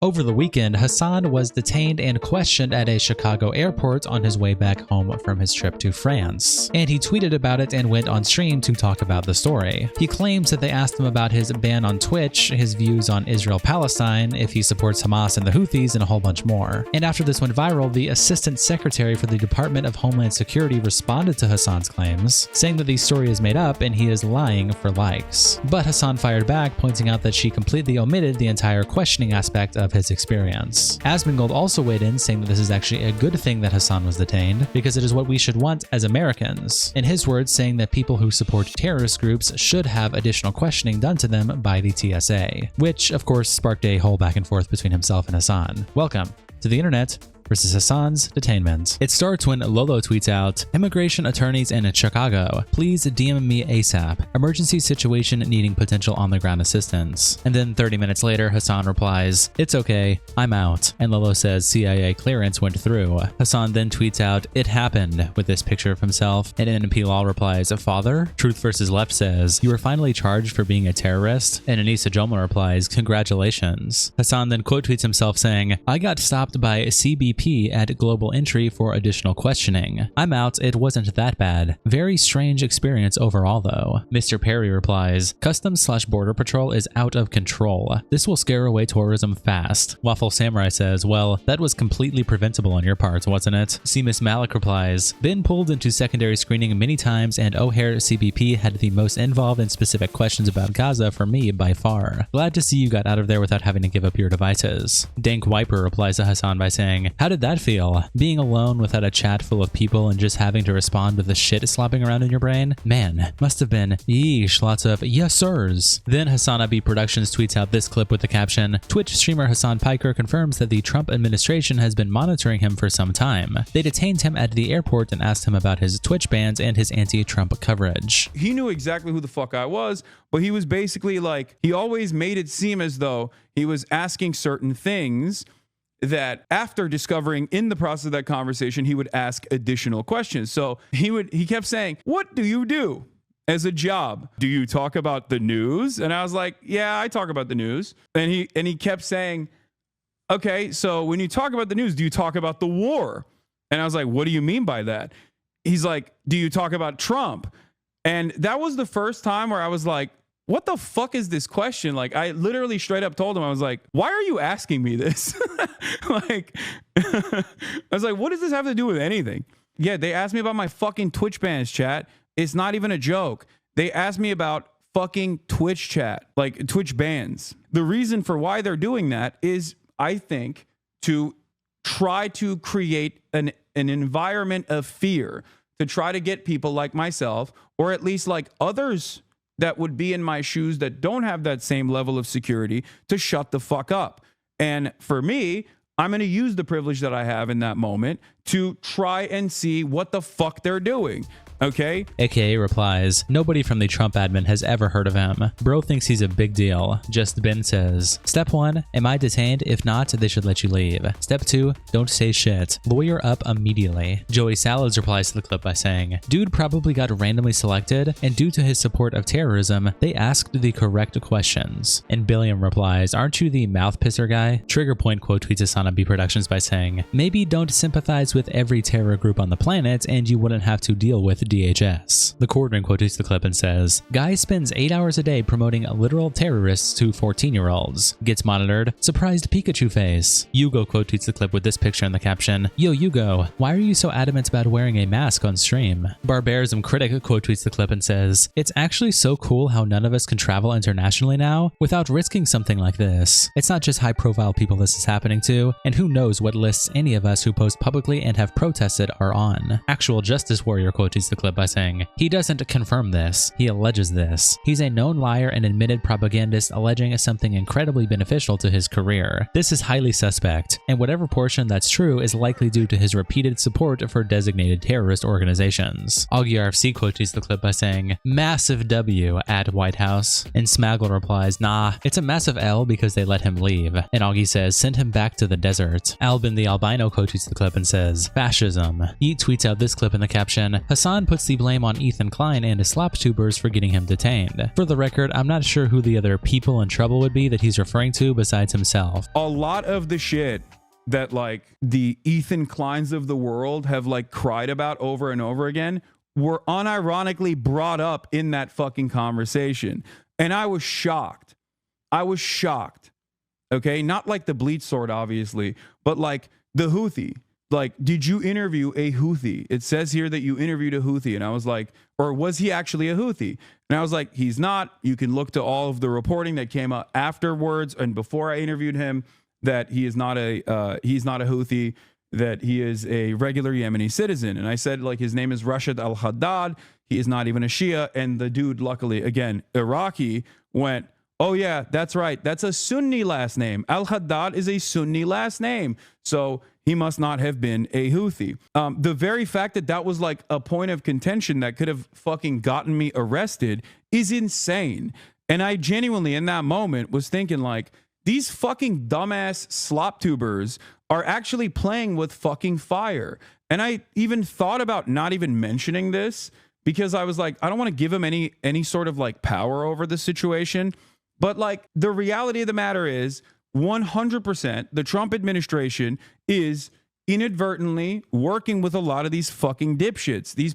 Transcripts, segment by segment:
Over the weekend, Hasan was detained and questioned at a Chicago airport on his way back home from his trip to France. And he tweeted about it and went on stream to talk about the story. He claims that they asked him about his ban on Twitch, his views on Israel-Palestine, if he supports Hamas and the Houthis, and a whole bunch more. And after this went viral, the Assistant Secretary for the Department of Homeland Security responded to Hasan's claims, saying that the story is made up and he is lying for likes. But Hasan fired back, pointing out that she completely omitted the entire questioning aspect of his experience. Asmongold also weighed in, saying that this is actually a good thing that Hasan was detained, because it is what we should want as Americans. In his words, saying that people who support terrorist groups should have additional questioning done to them by the TSA, which of course sparked a whole back and forth between himself and Hasan. Welcome to the internet versus Hasan's detainment. It starts when Lolo tweets out, "Immigration attorneys in Chicago, please DM me ASAP. Emergency situation needing potential on-the-ground assistance." And then 30 minutes later, Hasan replies, "It's okay, I'm out." And Lolo says CIA clearance went through. Hasan then tweets out, "It happened," with this picture of himself. And NP Law replies, "Father?" Truth versus Left says, "You were finally charged for being a terrorist?" And Anissa Jomla replies, "Congratulations." Hasan then quote tweets himself saying, "I got stopped by CBP at Global Entry for additional questioning. I'm out, it wasn't that bad. Very strange experience overall though." Mr. Perry replies, "Customs/Border Patrol is out of control. This will scare away tourism fast." Waffle Samurai says, "Well, that was completely preventable on your part, wasn't it?" Seamus Malik replies, "Been pulled into secondary screening many times and O'Hare CBP had the most involved and specific questions about Gaza for me by far. Glad to see you got out of there without having to give up your devices." Dank Wiper replies to Hasan by saying, "How did that feel? Being alone without a chat full of people and just having to respond with the shit slopping around in your brain? Man, must have been yeesh, lots of yes sirs." Then Hasan Abi Productions tweets out this clip with the caption, "Twitch streamer Hasan Piker confirms that the Trump administration has been monitoring him for some time. They detained him at the airport and asked him about his Twitch bans and his anti-Trump coverage." He knew exactly who the fuck I was, but he was basically like, he always made it seem as though he was asking certain things that after discovering in the process of that conversation, he would ask additional questions. So he kept saying, "What do you do as a job? Do you talk about the news?" And I was like, "Yeah, I talk about the news." And he kept saying, "Okay, so when you talk about the news, do you talk about the war?" And I was like, "What do you mean by that?" He's like, "Do you talk about Trump?" And that was the first time where I was like, what the fuck is this question? Like, I literally straight up told him, I was like, "Why are you asking me this?" Like, I was like, what does this have to do with anything? Yeah, they asked me about my fucking Twitch bans, chat. It's not even a joke. They asked me about fucking Twitch chat, like Twitch bans. The reason for why they're doing that is, I think, to try to create an environment of fear, to try to get people like myself, or at least like others that would be in my shoes that don't have that same level of security, to shut the fuck up. And for me, I'm going to use the privilege that I have in that moment to try and see what the fuck they're doing. Okay? AKA replies, "Nobody from the Trump admin has ever heard of him. Bro thinks he's a big deal." Just Ben says, "Step 1, am I detained? If not, they should let you leave. Step 2, don't say shit. Lawyer up immediately." Joey Salads replies to the clip by saying, "Dude probably got randomly selected, and due to his support of terrorism, they asked the correct questions." And Billiam replies, "Aren't you the mouth pisser guy?" Trigger Point quote tweets Hasan B Productions by saying, "Maybe don't sympathize with every terror group on the planet and you wouldn't have to deal with DHS." The Cordon quotes the clip and says, "Guy spends 8 hours a day promoting literal terrorists to 14-year-olds. Gets monitored. Surprised Pikachu face." Yugo quotes the clip with this picture in the caption, "Yo Yugo, why are you so adamant about wearing a mask on stream?" Barbarism Critic quotes the clip and says, "It's actually so cool how none of us can travel internationally now without risking something like this. It's not just high-profile people this is happening to, and who knows what lists any of us who post publicly and have protested are on." Actual Justice Warrior quotes the clip by saying, "He doesn't confirm this, he alleges this. He's a known liar and admitted propagandist alleging something incredibly beneficial to his career. This is highly suspect, and whatever portion that's true is likely due to his repeated support for designated terrorist organizations." Augie RFC quotes the clip by saying, "Massive W at White House." And Smaggle replies, "Nah, it's a massive L because they let him leave." And Augie says, "Send him back to the desert." Albin the Albino quotes the clip and says, "Fascism." Yeet tweets out this clip in the caption, "Hasan Hasan puts the blame on Ethan Klein and his slop tubers for getting him detained. For the record, I'm not sure who the other people in trouble would be that he's referring to besides himself. A lot of the shit that like the Ethan Kleins of the world have like cried about over and over again were unironically brought up in that fucking conversation. And I was shocked. Okay, not like the bleach sword, obviously, but like the Houthi. Like, did you interview a Houthi? It says here that you interviewed a Houthi. And I was like, or was he actually a Houthi? And I was like, he's not. You can look to all of the reporting that came out afterwards and before I interviewed him that he is not a Houthi, that he is a regular Yemeni citizen. And I said, like, his name is Rashid al-Haddad. He is not even a Shia. And the dude, luckily, again, Iraqi, went, oh yeah, that's right. That's a Sunni last name. Al-Haddad is a Sunni last name. So he must not have been a Houthi. The very fact that that was like a point of contention that could have fucking gotten me arrested is insane. And I genuinely, in that moment, was thinking like, these fucking dumbass slop tubers are actually playing with fucking fire. And I even thought about not even mentioning this because I was like, I don't want to give him any sort of like power over the situation. But like the reality of the matter is 100% the Trump administration is inadvertently working with a lot of these fucking dipshits. These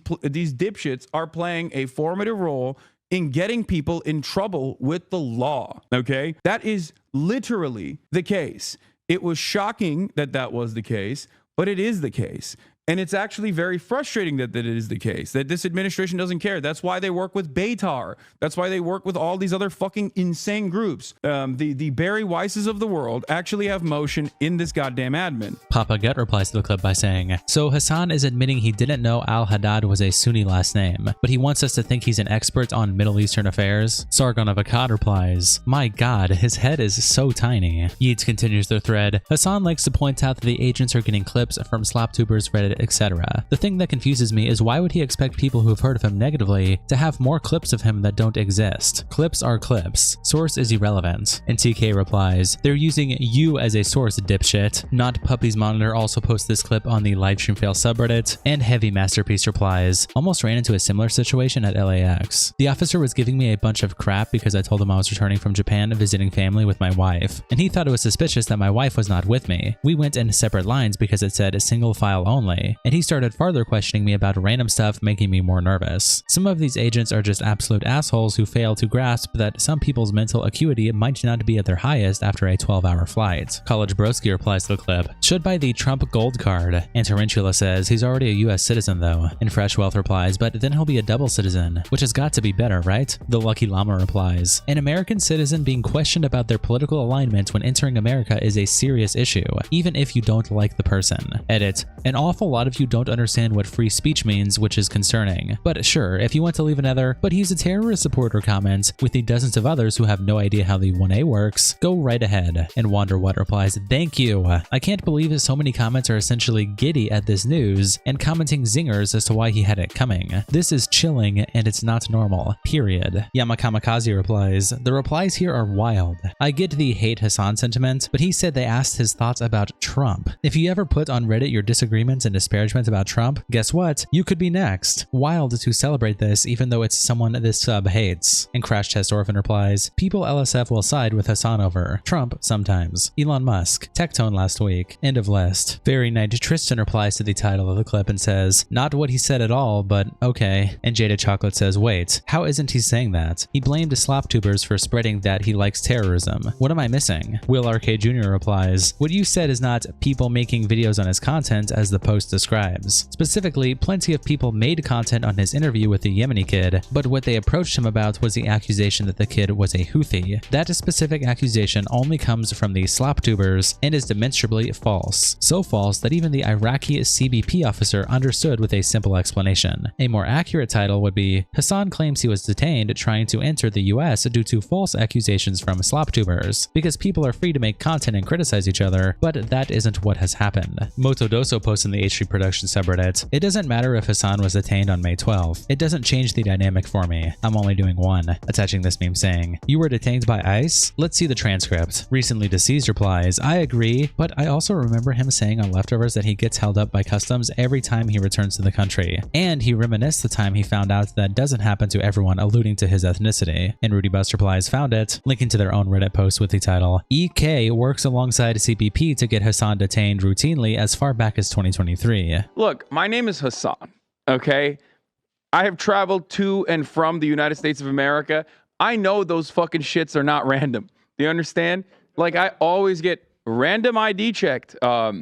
dipshits are playing a formative role in getting people in trouble with the law. Okay, that is literally the case. It was shocking that that was the case, but it is the case. And it's actually very frustrating that it is the case, that this administration doesn't care. That's why they work with Beitar. That's why they work with all these other fucking insane groups. The Barry Weisses of the world actually have motion in this goddamn admin. Papa Gut replies to the clip by saying, so Hasan is admitting he didn't know Al-Haddad was a Sunni last name, but he wants us to think he's an expert on Middle Eastern affairs? Sargon of Akkad replies, my god, his head is so tiny. Yeats continues their thread. Hasan likes to point out that the agents are getting clips from SlopTubers, Reddit, etc. The thing that confuses me is why would he expect people who have heard of him negatively to have more clips of him that don't exist? Clips are clips. Source is irrelevant. And TK replies, they're using you as a source, dipshit. Not Puppies Monitor also posts this clip on the Livestream Fail subreddit. And Heavy Masterpiece replies, almost ran into a similar situation at LAX. The officer was giving me a bunch of crap because I told him I was returning from Japan visiting family with my wife. And he thought it was suspicious that my wife was not with me. We went in separate lines because it said single file only. And he started further questioning me about random stuff, making me more nervous. Some of these agents are just absolute assholes who fail to grasp that some people's mental acuity might not be at their highest after a 12-hour flight. College Broski replies to the clip, should buy the Trump gold card. And Tarantula says he's already a US citizen though. And Fresh Wealth replies, but then he'll be a double citizen, which has got to be better, right? The Lucky Llama replies, an American citizen being questioned about their political alignment when entering America is a serious issue, even if you don't like the person. Edit, an awful lot of you don't understand what free speech means, which is concerning. But sure, if you want to leave another, but he's a terrorist supporter comment with the dozens of others who have no idea how the 1A works, go right ahead. And Wander What replies, thank you. I can't believe so many comments are essentially giddy at this news and commenting zingers as to why he had it coming. This is chilling and it's not normal, period. Yamakamikaze replies, the replies here are wild. I get the hate Hasan sentiment, but he said they asked his thoughts about Trump. If you ever put on Reddit your disagreements and disparagement about Trump, guess what? You could be next. Wild to celebrate this even though it's someone this sub hates. And Crash Test Orphan replies, people LSF will side with Hasan over Trump sometimes. Elon Musk. Tectone last week. End of list. Very Night Tristan replies to the title of the clip and says, not what he said at all, but okay. And Jada Chocolate says, wait, how isn't he saying that? He blamed SlopTubers for spreading that he likes terrorism. What am I missing? Will RK Jr. replies, what you said is not people making videos on his content as the post describes. Specifically, plenty of people made content on his interview with the Yemeni kid, but what they approached him about was the accusation that the kid was a Houthi. That specific accusation only comes from the SlopTubers and is demonstrably false. So false that even the Iraqi CBP officer understood with a simple explanation. A more accurate title would be, Hasan claims he was detained trying to enter the US due to false accusations from SlopTubers, because people are free to make content and criticize each other, but that isn't what has happened. Motodoso posts in the history production subreddit, "It doesn't matter if Hasan was detained on May 12th. It doesn't change the dynamic for me. I'm only doing one," attaching this meme saying, "You were detained by ICE? Let's see the transcript." Recently deceased replies, "I agree, but I also remember him saying on Leftovers that he gets held up by customs every time he returns to the country. And he reminisced the time he found out that doesn't happen to everyone, alluding to his ethnicity." And Rudy Bust replies, "Found it," linking to their own Reddit post with the title, "EK works alongside CBP to get Hasan detained routinely as far back as 2023. Look, my name is Hasan, okay? I have traveled to and from the United States of America. I know those fucking shits are not random. Do you understand? Like, I always get random ID checked,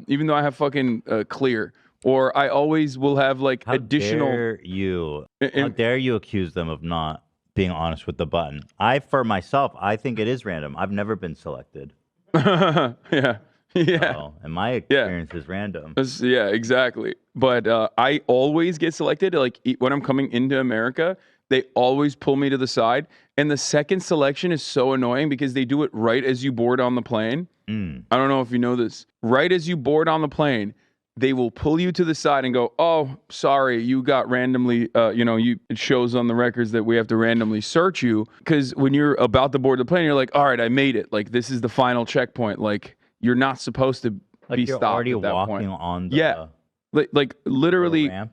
even though I have fucking clear. Or I always will have, like, additional... How dare you accuse them of not being honest with the button? For myself, I think it is random. I've never been selected. Yeah. Yeah. So, and my experience is random. Yeah, exactly. But I always get selected. Like, when I'm coming into America, they always pull me to the side. And the second selection is so annoying because they do it right as you board on the plane. I don't know if you know this. Right as you board on the plane, they will pull you to the side and go, "Oh, sorry, you got randomly, it shows on the records that we have to randomly search you." Because when you're about to board the plane, you're like, "All right, I made it. Like, this is the final checkpoint. Like, you're not supposed to be stopped already at that walking point." on the like literally ramp.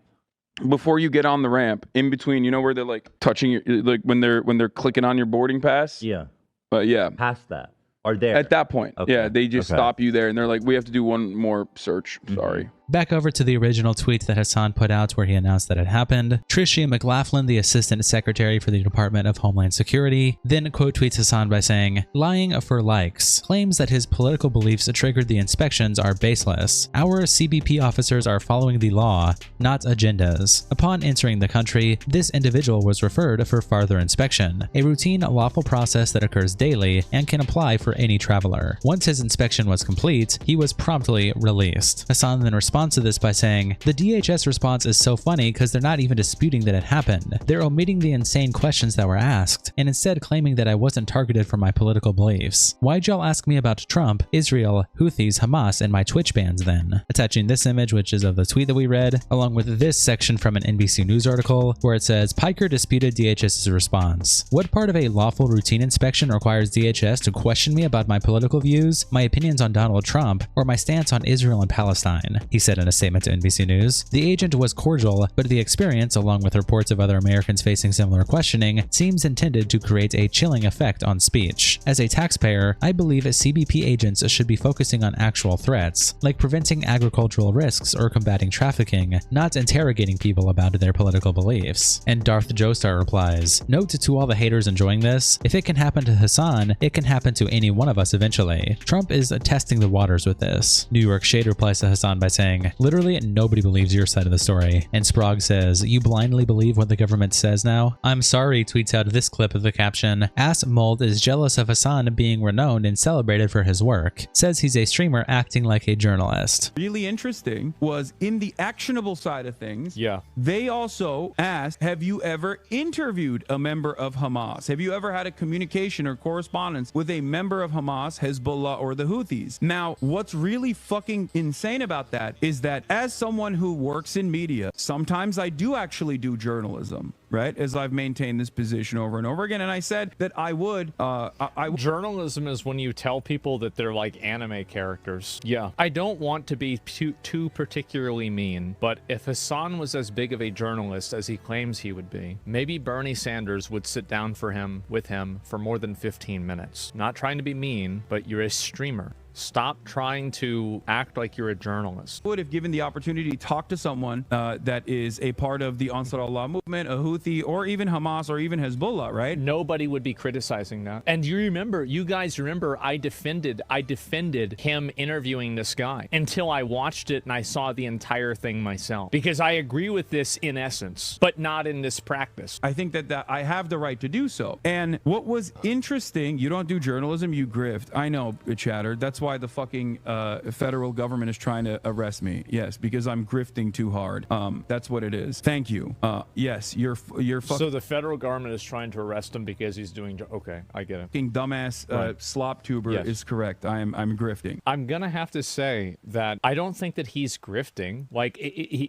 Before you get on the ramp, in between, you know where they're like touching your, like when they're clicking on your boarding pass. Yeah. Yeah. Past that. Or there. At that point. Okay. Yeah, they just stop you there and they're like, "We have to do one more search. Sorry." Back over to the original tweet that Hasan put out where he announced that it happened. Tricia McLaughlin, the Assistant Secretary for the Department of Homeland Security, then quote tweets Hasan by saying, "Lying for likes. Claims that his political beliefs triggered the inspections are baseless. Our CBP officers are following the law, not agendas. Upon entering the country, this individual was referred for further inspection, a routine lawful process that occurs daily and can apply for any traveler. Once his inspection was complete, he was promptly released." Hasan then responds to this by saying, "The DHS response is so funny because they're not even disputing that it happened. They're omitting the insane questions that were asked, and instead claiming that I wasn't targeted for my political beliefs. Why'd y'all ask me about Trump, Israel, Houthis, Hamas, and my Twitch bans then?" Attaching this image, which is of the tweet that we read, along with this section from an NBC News article, where it says, "Piker disputed DHS's response. What part of a lawful routine inspection requires DHS to question me about my political views, my opinions on Donald Trump, or my stance on Israel and Palestine?" He said in a statement to NBC News. The agent was cordial, but the experience, along with reports of other Americans facing similar questioning, seems intended to create a chilling effect on speech. As a taxpayer, I believe CBP agents should be focusing on actual threats, like preventing agricultural risks or combating trafficking, not interrogating people about their political beliefs. And Darth Joestar replies, "Note to all the haters enjoying this, if it can happen to Hasan, it can happen to any one of us eventually. Trump is testing the waters with this." New York Shade replies to Hasan by saying, "Literally nobody believes your side of the story." And Sprague says, "You blindly believe what the government says now?" I'm sorry tweets out this clip of the caption, "Asmongold is jealous of Hasan being renowned and celebrated for his work. Says he's a streamer acting like a journalist." Really interesting was in the actionable side of things. Yeah. They also asked, "Have you ever interviewed a member of Hamas? Have you ever had a communication or correspondence with a member of Hamas, Hezbollah, or the Houthis?" Now, what's really fucking insane about that is that as someone who works in media, sometimes I do actually do journalism, right? As I've maintained this position over and over again. And I said that I would, Journalism is when you tell people that they're like anime characters. Yeah. I don't want to be too particularly mean, but if Hasan was as big of a journalist as he claims he would be, maybe Bernie Sanders would sit down with him for more than 15 minutes. Not trying to be mean, but you're a streamer. Stop trying to act like you're a journalist. Would have given the opportunity to talk to someone that is a part of the Ansar Allah movement, a Houthi, or even Hamas, or even Hezbollah, right? Nobody would be criticizing that. And you guys remember, I defended him interviewing this guy until I watched it and I saw the entire thing myself. Because I agree with this in essence, but not in this practice. I think that I have the right to do so. And what was interesting, you don't do journalism, you grift. I know, Chatter. That's why why the fucking federal government is trying to arrest me. Yes, because I'm grifting too hard. That's what it is. Thank you. Yes, you're fucking. So the federal government is trying to arrest him because he's doing. Okay, I get it. Fucking dumbass slop tuber is correct. I'm grifting. I'm gonna have to say that I don't think that he's grifting. Like,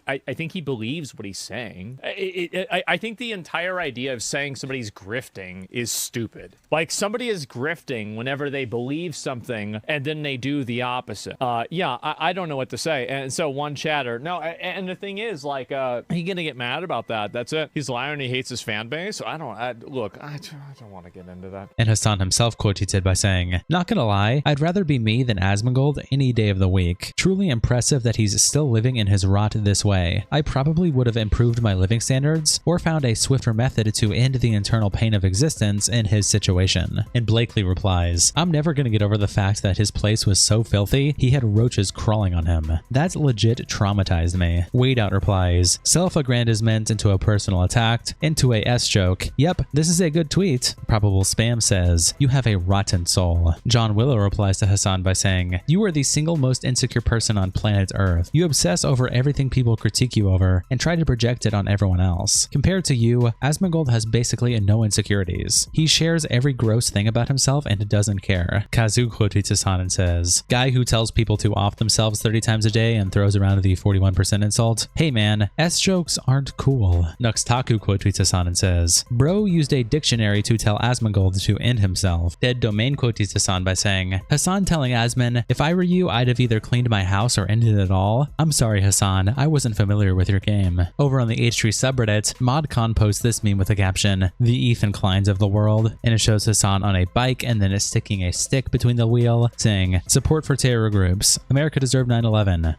I think he believes what he's saying. I think the entire idea of saying somebody's grifting is stupid. Like, somebody is grifting whenever they believe something and then they do the opposite. Yeah, I don't know what to say. And so one chatter, no, and the thing is, like, he gonna get mad about that. That's it. He's lying and he hates his fan base. I don't want to get into that. And Hasan himself quote tweeted by saying, "Not gonna lie, I'd rather be me than Asmongold any day of the week. Truly impressive that he's still living in his rot this way. I probably would have improved my living standards or found a swifter method to end the internal pain of existence in his situation." And Blakely replies, "I'm never gonna get over the fact that his place was so filthy, he had roaches crawling on him. That legit traumatized me." Wade Out replies, "Self-aggrandizement into a personal attack, into a S-joke. Yep, this is a good tweet." Probable Spam says, "You have a rotten soul." John Willow replies to Hasan by saying, "You are the single most insecure person on planet Earth. You obsess over everything people critique you over and try to project it on everyone else. Compared to you, Asmongold has basically no insecurities. He shares every gross thing about himself and doesn't care." Kazu quotes Hasan and says, "Guy who tells people to off themselves 30 times a day and throws around the 41% insult. Hey man, S-jokes aren't cool." Nuxtaku quote tweets Hasan and says, "Bro used a dictionary to tell Asmongold to end himself." Dead Domain quote tweets Hasan by saying, "Hasan telling Asmon, if I were you, I'd have either cleaned my house or ended it all. I'm sorry Hasan, I wasn't familiar with your game." Over on the H3 subreddit, ModCon posts this meme with the caption, "The Ethan Kleins of the world," and it shows Hasan on a bike and then is sticking a stick between the wheel, saying, "Support for terror groups. America deserved 9/11.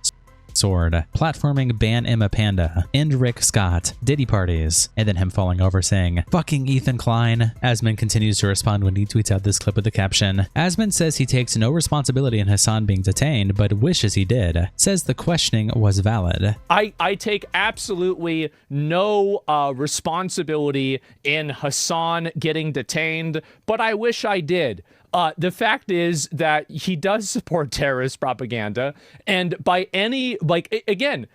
Sword, platforming ban Emma Panda, end Rick Scott, Diddy parties," and then him falling over saying, "Fucking Ethan Klein." Asmon continues to respond when he tweets out this clip with the caption, "Asmon says he takes no responsibility in Hasan being detained, but wishes he did. Says the questioning was valid." I take absolutely no responsibility in Hasan getting detained, but I wish I did. The fact is that he does support terrorist propaganda, and by any, like, again,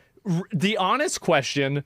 the honest question,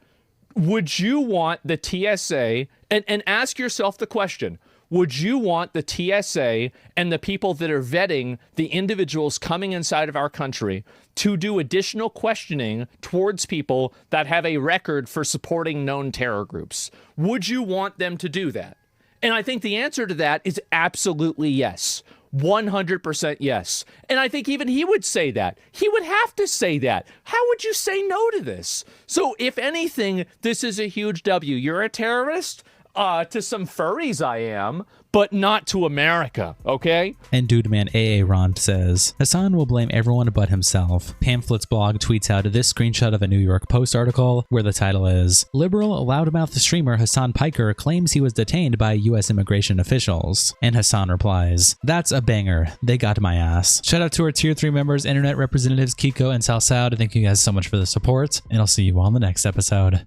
would you want the TSA, and ask yourself the question, would you want the TSA and the people that are vetting the individuals coming inside of our country to do additional questioning towards people that have a record for supporting known terror groups? Would you want them to do that? And I think the answer to that is absolutely yes. 100% yes. And I think even he would say that. He would have to say that. How would you say no to this? So if anything, this is a huge W. You're a terrorist? To some furries I am, but not to America, okay? And Dude Man AA Ron says, "Hasan will blame everyone but himself." Pamphlets blog tweets out this screenshot of a New York Post article where the title is, "Liberal loudmouth streamer Hasan Piker claims he was detained by US immigration officials." And Hasan replies, "That's a banger. They got my ass." Shout out to our tier 3 members, internet representatives Kiko and Salsad. Thank you guys so much for the support, and I'll see you all in the next episode.